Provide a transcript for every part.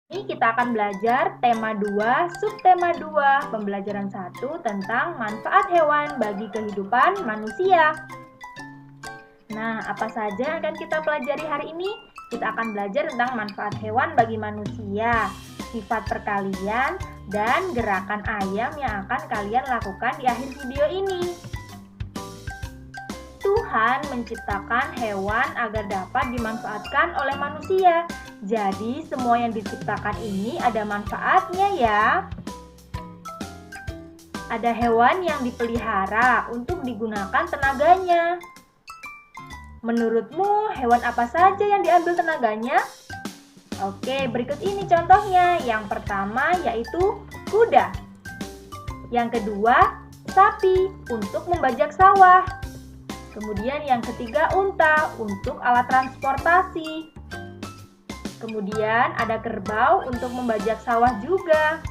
Ini kita akan belajar tema 2, subtema 2, pembelajaran 1 tentang manfaat hewan bagi kehidupan manusia. Nah, apa saja yang akan kita pelajari hari ini? Kita akan belajar tentang manfaat hewan bagi manusia, sifat perkalian, dan gerakan ayam yang akan kalian lakukan di akhir video ini. Tuhan menciptakan hewan agar dapat dimanfaatkan oleh manusia. Jadi, semua yang diciptakan ini ada manfaatnya ya. Ada hewan yang dipelihara untuk digunakan tenaganya. Menurutmu, hewan apa saja yang diambil tenaganya? Oke, berikut ini contohnya. Yang pertama yaitu kuda. Yang kedua, sapi untuk membajak sawah. Kemudian yang ketiga, unta untuk alat transportasi. Kemudian ada kerbau untuk membajak sawah juga.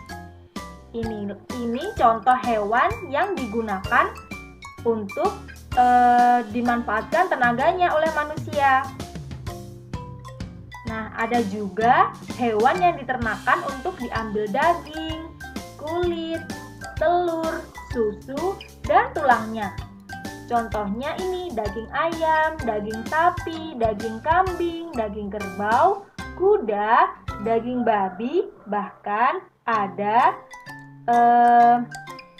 Ini contoh hewan yang digunakan untuk dimanfaatkan tenaganya oleh manusia. Nah, ada juga hewan yang diternakan untuk diambil daging, kulit, telur, susu, dan tulangnya. Contohnya ini daging ayam, daging sapi, daging kambing, daging kerbau, kuda, daging babi, bahkan ada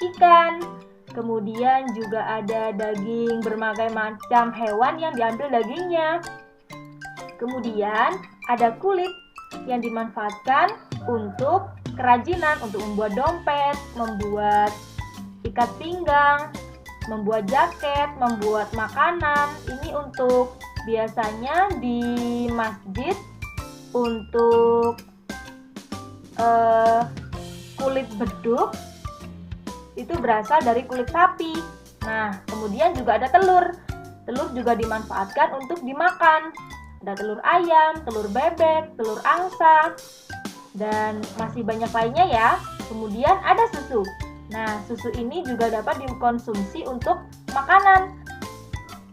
ikan. Kemudian juga ada daging berbagai macam hewan yang diambil dagingnya. Kemudian ada kulit yang dimanfaatkan untuk kerajinan, untuk membuat dompet, membuat ikat pinggang, membuat jaket, membuat makanan. Ini untuk biasanya di masjid untuk kulit beduk itu berasal dari kulit sapi. Nah, kemudian juga ada telur. Telur juga dimanfaatkan untuk dimakan. Ada telur ayam, telur bebek, telur angsa, dan masih banyak lainnya ya. Kemudian ada susu. Nah, susu ini juga dapat dikonsumsi untuk makanan.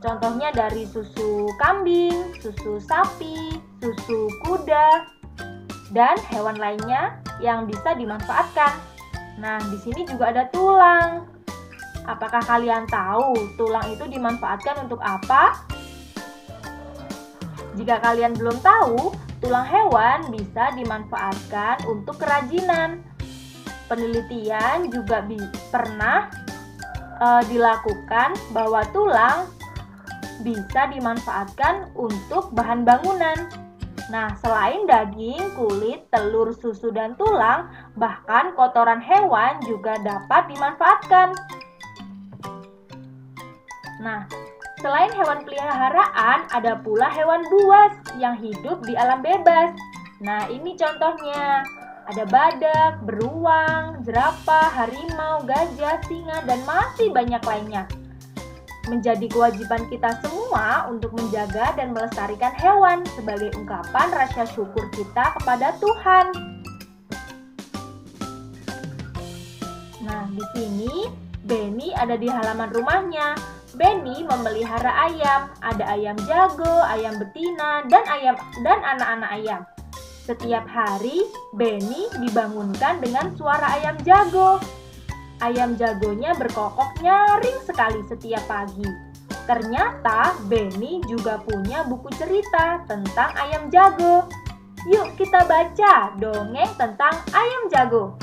Contohnya dari susu kambing, susu sapi, susu kuda, dan hewan lainnya yang bisa dimanfaatkan. Nah, di sini juga ada tulang. Apakah kalian tahu tulang itu dimanfaatkan untuk apa? Jika kalian belum tahu, tulang hewan bisa dimanfaatkan untuk kerajinan. Penelitian juga pernah dilakukan bahwa tulang bisa dimanfaatkan untuk bahan bangunan. Nah, selain daging, kulit, telur, susu, dan tulang, bahkan kotoran hewan juga dapat dimanfaatkan. Nah, selain hewan peliharaan, ada pula hewan buas yang hidup di alam bebas. Nah, ini contohnya. Ada badak, beruang, jerapah, harimau, gajah, singa, dan masih banyak lainnya. Menjadi kewajiban kita semua untuk menjaga dan melestarikan hewan sebagai ungkapan rasa syukur kita kepada Tuhan. Nah, di sini Benny ada di halaman rumahnya. Benny memelihara ayam. Ada ayam jago, ayam betina, dan anak-anak ayam. Setiap hari, Benny dibangunkan dengan suara ayam jago. Ayam jagonya berkokok nyaring sekali setiap pagi. Ternyata Benny juga punya buku cerita tentang ayam jago. Yuk kita baca dongeng tentang ayam jago.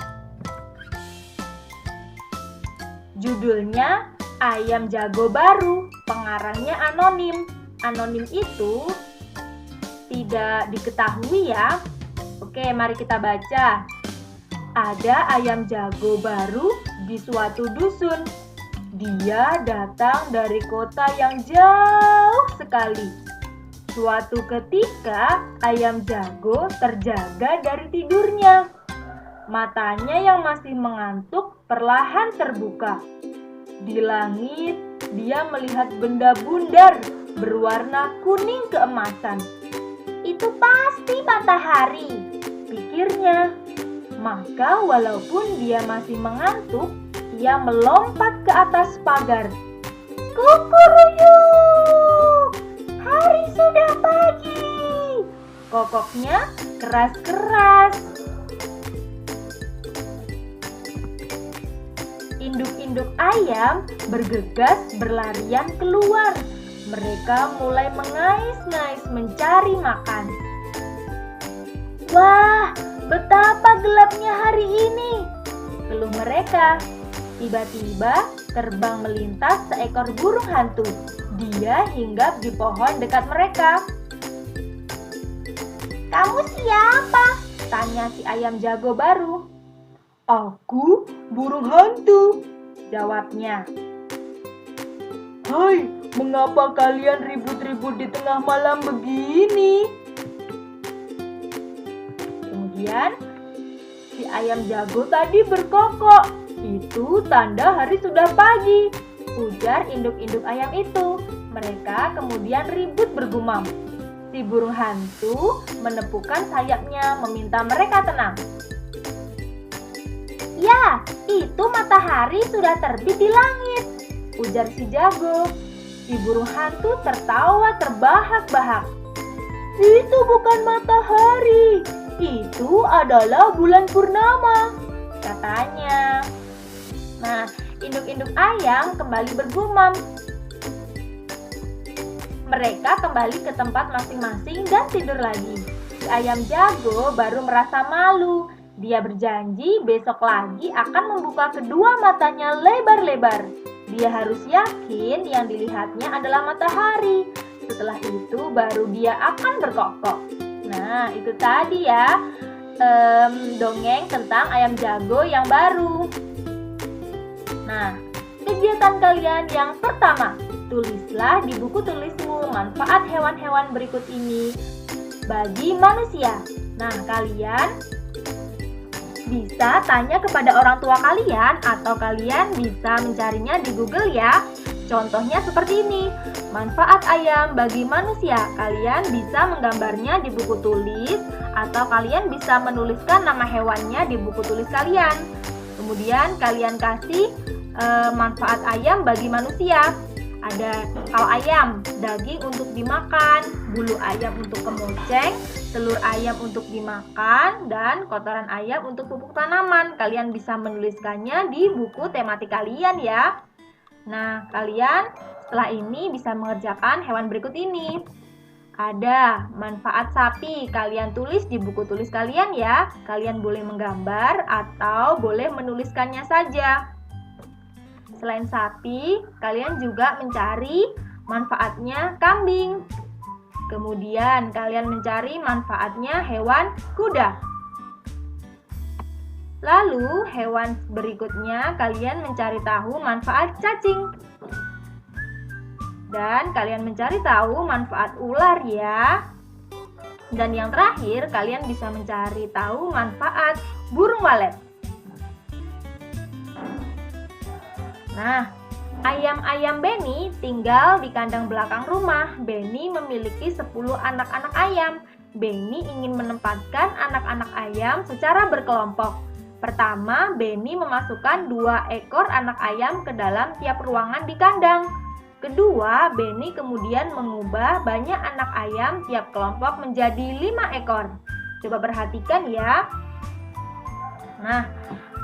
Judulnya Ayam Jago Baru, pengarangnya anonim. Anonim itu tidak diketahui ya. Oke, mari kita baca. Ada ayam jago baru di suatu dusun. Dia datang dari kota yang jauh sekali. Suatu ketika, ayam jago terjaga dari tidurnya. Matanya yang masih mengantuk perlahan terbuka. Di langit, dia melihat benda bundar berwarna kuning keemasan. Itu pasti matahari, pikirnya. Maka walaupun dia masih mengantuk, ia melompat ke atas pagar. Kukuruyuk! Hari sudah pagi! Kokoknya keras-keras. induk ayam bergegas berlarian keluar. Mereka mulai mengais-ngais mencari makan. "Wah, betapa gelapnya hari ini," keluh mereka. Tiba-tiba terbang melintas seekor burung hantu. Dia hinggap di pohon dekat mereka. "Kamu siapa?" tanya si ayam jago baru. "Aku burung hantu," jawabnya. "Hai, mengapa kalian ribut-ribut di tengah malam begini?" Kemudian si ayam jago tadi berkokok. "Itu tanda hari sudah pagi," ujar induk-induk ayam itu. Mereka kemudian ribut bergumam. Si burung hantu menepukkan sayapnya meminta mereka tenang. "Ya, itu matahari sudah terbit di langit," ujar si jago. Si burung hantu tertawa terbahak-bahak. "Itu bukan matahari, itu adalah bulan purnama," katanya. Nah, induk-induk ayam kembali bergumam. Mereka kembali ke tempat masing-masing dan tidur lagi. Si ayam jago baru merasa malu. Dia berjanji besok lagi akan membuka kedua matanya lebar-lebar. Dia harus yakin yang dilihatnya adalah matahari. Setelah itu baru dia akan berkokok. Nah, itu tadi ya dongeng tentang ayam jago yang baru. Nah, kegiatan kalian yang pertama, tulislah di buku tulismu manfaat hewan-hewan berikut ini bagi manusia. Nah, kalian bisa tanya kepada orang tua kalian atau kalian bisa mencarinya di Google ya. Contohnya seperti ini, manfaat ayam bagi manusia. Kalian bisa menggambarnya di buku tulis atau kalian bisa menuliskan nama hewannya di buku tulis kalian. Kemudian kalian kasih manfaat ayam bagi manusia. Ada kalau ayam, daging untuk dimakan, bulu ayam untuk kemoceng, telur ayam untuk dimakan, dan kotoran ayam untuk pupuk tanaman. Kalian bisa menuliskannya di buku tematik kalian ya. Nah, kalian setelah ini bisa mengerjakan hewan berikut ini. Ada manfaat sapi, kalian tulis di buku tulis kalian ya. Kalian boleh menggambar atau boleh menuliskannya saja. Selain sapi, kalian juga mencari manfaatnya kambing. Kemudian kalian mencari manfaatnya hewan kuda. Lalu hewan berikutnya kalian mencari tahu manfaat cacing. Dan kalian mencari tahu manfaat ular ya. Dan yang terakhir kalian bisa mencari tahu manfaat burung walet. Nah, ayam-ayam Benny tinggal di kandang belakang rumah. Benny memiliki 10 anak-anak ayam. Benny ingin menempatkan anak-anak ayam secara berkelompok. Pertama, Benny memasukkan 2 ekor anak ayam ke dalam tiap ruangan di kandang. Kedua, Benny kemudian mengubah banyak anak ayam tiap kelompok menjadi 5 ekor. Coba perhatikan ya. Nah,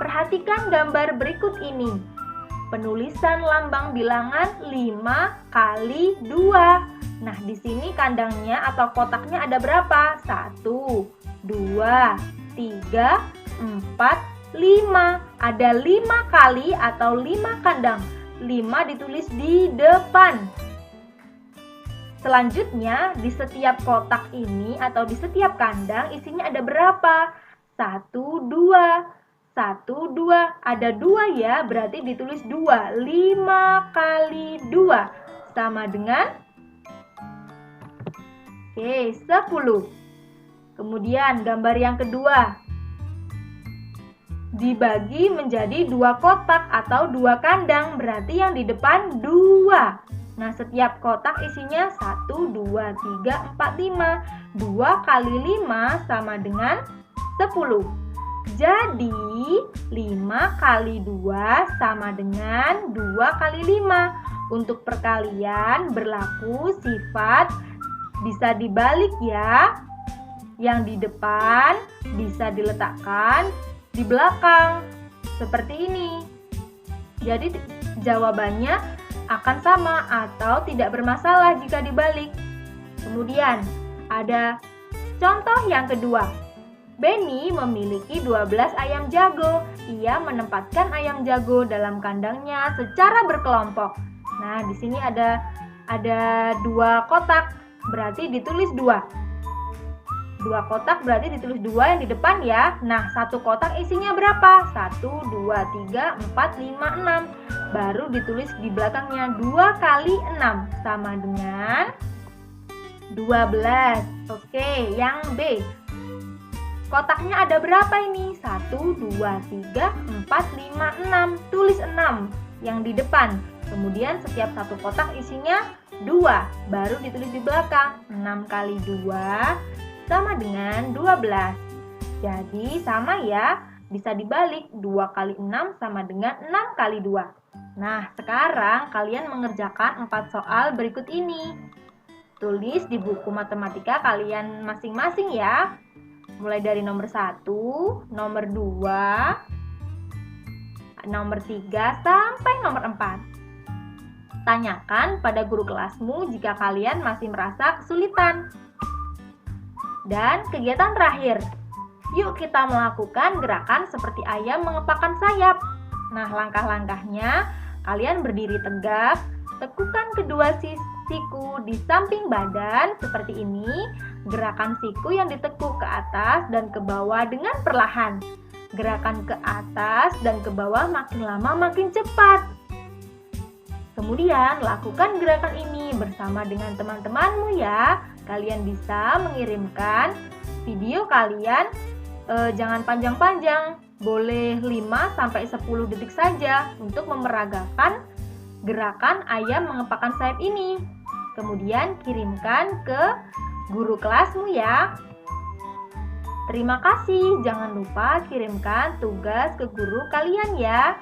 perhatikan gambar berikut ini. Penulisan lambang bilangan 5 kali 2. Nah, di sini kandangnya atau kotaknya ada berapa? 1, 2, 3, 4, 5. Ada 5 kali atau 5 kandang. 5 ditulis di depan. Selanjutnya, di setiap kotak ini atau di setiap kandang isinya ada berapa? 1, 2. 1, 2, ada 2 ya, berarti ditulis 2. 5 kali 2 sama dengan 10. Kemudian gambar yang kedua, dibagi menjadi 2 kotak atau 2 kandang, berarti yang di depan 2. Nah, setiap kotak isinya 1, 2, 3, 4, 5. 2 kali 5 sama dengan 10. Jadi, 5 kali 2 sama dengan 2 kali 5. Untuk perkalian berlaku sifat bisa dibalik ya. Yang di depan bisa diletakkan di belakang. Seperti ini. Jadi jawabannya akan sama atau tidak bermasalah jika dibalik. Kemudian ada contoh yang kedua. Benny memiliki 12 ayam jago. Ia menempatkan ayam jago dalam kandangnya secara berkelompok. Nah, di sini ada 2 kotak, berarti ditulis 2. 2 kotak berarti ditulis 2 yang di depan ya. Nah, satu kotak isinya berapa? 1, 2, 3, 4, 5, 6. Baru ditulis di belakangnya 2 kali 6 sama dengan 12. Oke, yang B. Kotaknya ada berapa ini? 1, 2, 3, 4, 5, 6. Tulis 6 yang di depan. Kemudian setiap satu kotak isinya 2. Baru ditulis di belakang. 6 kali 2 sama dengan 12. Jadi sama ya, bisa dibalik 2 kali 6 sama dengan 6 kali 2. Nah, sekarang kalian mengerjakan 4 soal berikut ini. Tulis di buku matematika kalian masing-masing ya. Mulai dari nomor 1, nomor 2, nomor 3, sampai nomor 4. Tanyakan pada guru kelasmu jika kalian masih merasa kesulitan. Dan kegiatan terakhir, yuk kita melakukan gerakan seperti ayam mengepakkan sayap. Nah, langkah-langkahnya, kalian berdiri tegak, tekukan kedua siku di samping badan seperti ini. Gerakan siku yang ditekuk ke atas dan ke bawah dengan perlahan. Gerakan ke atas dan ke bawah makin lama makin cepat. Kemudian, lakukan gerakan ini bersama dengan teman-temanmu ya. Kalian bisa mengirimkan video kalian, jangan panjang-panjang, boleh 5-10 detik saja untuk memeragakan gerakan ayam mengepakkan sayap ini. Kemudian kirimkan ke guru kelasmu ya. Terima kasih, jangan lupa kirimkan tugas ke guru kalian ya.